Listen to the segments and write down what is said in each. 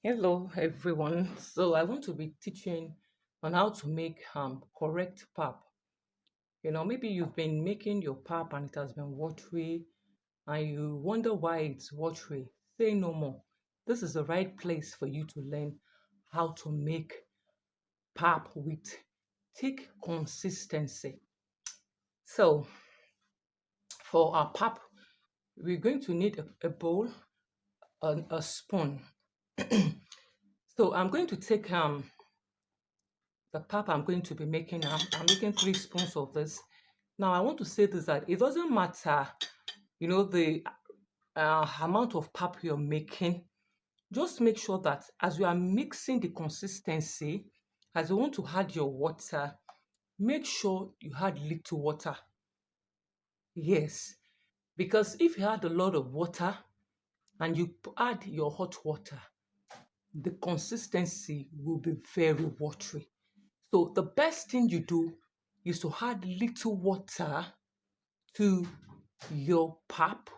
Hello everyone. So I want to be teaching on how to make correct pap. Maybe you've been making your pap and it has been watery and you wonder why it's watery. Say no more. This is the right place for you to learn how to make pap with thick consistency. So for our pap, we're going to need a bowl and a spoon. So I'm going to take the pap I'm going to be making now. I'm making 3 spoons of this. Now I want to say this that it doesn't matter, the amount of pap you're making. Just make sure that as you are mixing the consistency, as you want to add your water, make sure you add little water. Yes, because if you add a lot of water and you add your hot water, the consistency will be very watery. So the best thing you do is to add little water to your pap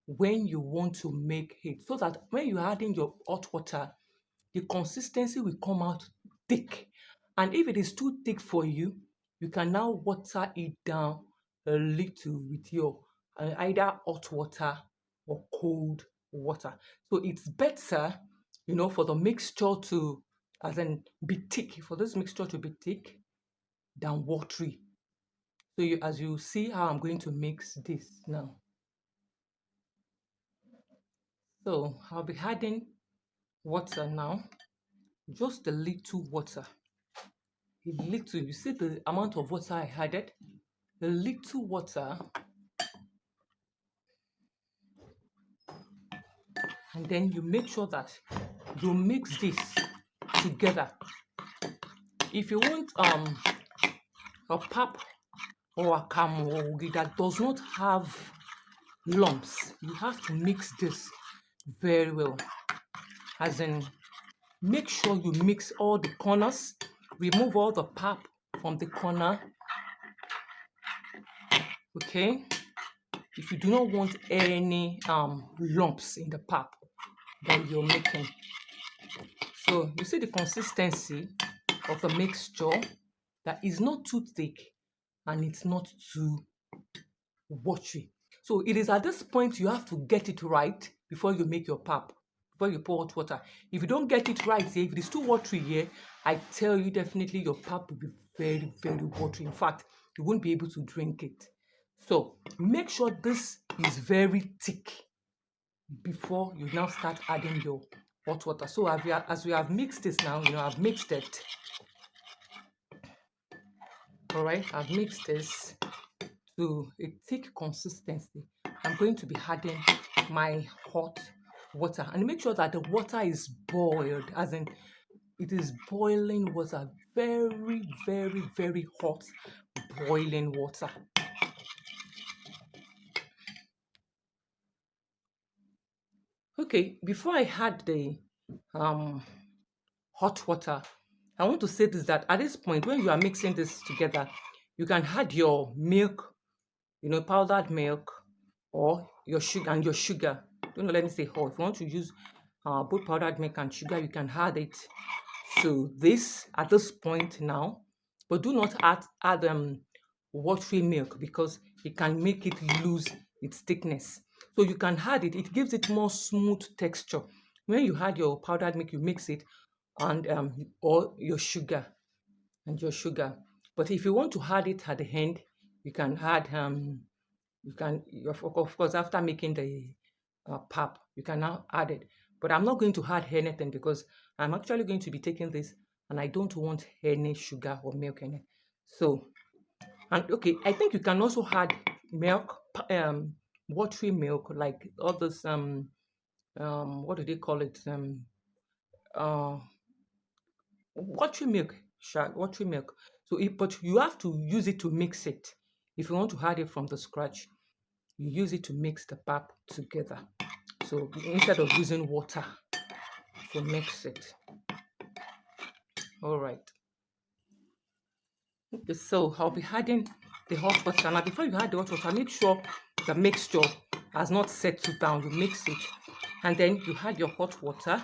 when you want to make it, so that when you're adding your hot water, the consistency will come out thick. And if it is too thick for you, you can now water it down a little with your either hot water or cold water. So it's better, for the mixture to, as in, be thick, for this mixture to be thick than watery. So as you see how I'm going to mix this now. So I'll be adding water now, just a little water. A little, you see the amount of water I added? A little water, and then you make sure that you mix this together. If you want a pap or akamu or ugi that does not have lumps, you have to mix this very well. As in, make sure you mix all the corners, remove all the pap from the corner, okay? If you do not want any lumps in the pap that you're making. So you see the consistency of the mixture, that is not too thick and it's not too watery. So it is at this point you have to get it right before you make your pap, before you pour hot water. If you don't get it right here, if it is too watery here, I tell you definitely your pap will be very, very watery. In fact, you won't be able to drink it. So make sure this is very thick before you now start adding your hot water. So as we have mixed this now, I've mixed it. All right, I've mixed this to a thick consistency. I'm going to be adding my hot water, and make sure that the water is boiled, as in it is boiling water, very, very, very hot boiling water. Okay, before I add the um hot water, I want to say this, that at this point when you are mixing this together, you can add your milk, powdered milk, or your sugar and your sugar. Don't let me say hot. If you want to use both powdered milk and sugar, you can add it to this at this point now. But do not add watery milk, because it can make it lose its thickness. So you can add it. It gives it more smooth texture. When you add your powdered milk, you mix it, and or your sugar and your sugar. But if you want to add it at the end, you can add of course, after making the pap, you can now add it. But I'm not going to add anything, because I'm actually going to be taking this and I don't want any sugar or milk in it. So, and okay, I think you can also add milk, watery milk, like all this what do they call it, uh watery milk, watery milk. So but you have to use it to mix it. If you want to add it from the scratch, you use it to mix the pap together. So instead of using water to mix it. All right. Okay, so I'll be adding the hot water. Now before you add the hot water, make sure the mixture has not settled down. You mix it, and then you add your hot water.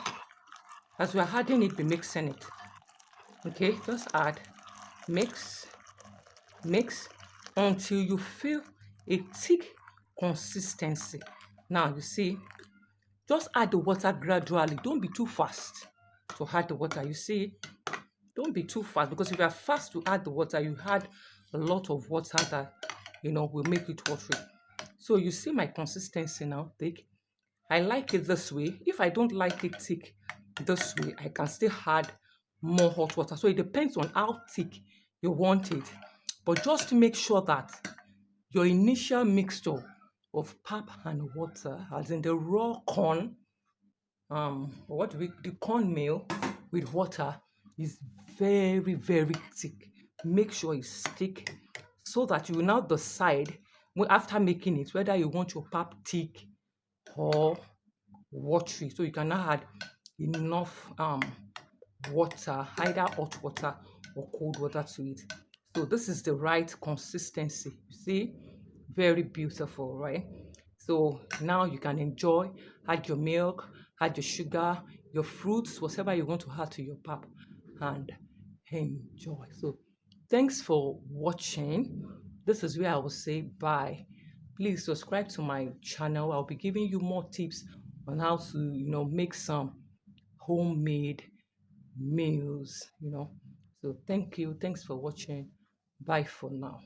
As we are adding it, be mixing it. Okay, just add, mix, mix until you feel a thick consistency. Now you see, just add the water gradually. Don't be too fast to add the water. You see, don't be too fast, because if you are fast to add the water, you add a lot of water that will make it watery. So you see my consistency now, thick. I like it this way. If I don't like it thick this way, I can still add more hot water. So it depends on how thick you want it. But just to make sure that your initial mixture of pap and water, as in the raw corn, what do we the cornmeal with water, is very, very thick. Make sure it's thick so that you will now decide after making it whether you want your pap thick or watery. So you can now add enough water, either hot water or cold water to it. So this is the right consistency. You see, very beautiful, right? So now you can enjoy, add your milk, add your sugar, your fruits, whatever you want to add to your pap, and enjoy. So thanks for watching. This is where I will say bye. Please subscribe to my channel. I'll be giving you more tips on how to make some homemade meals. So thank you. Thanks for watching. Bye for now.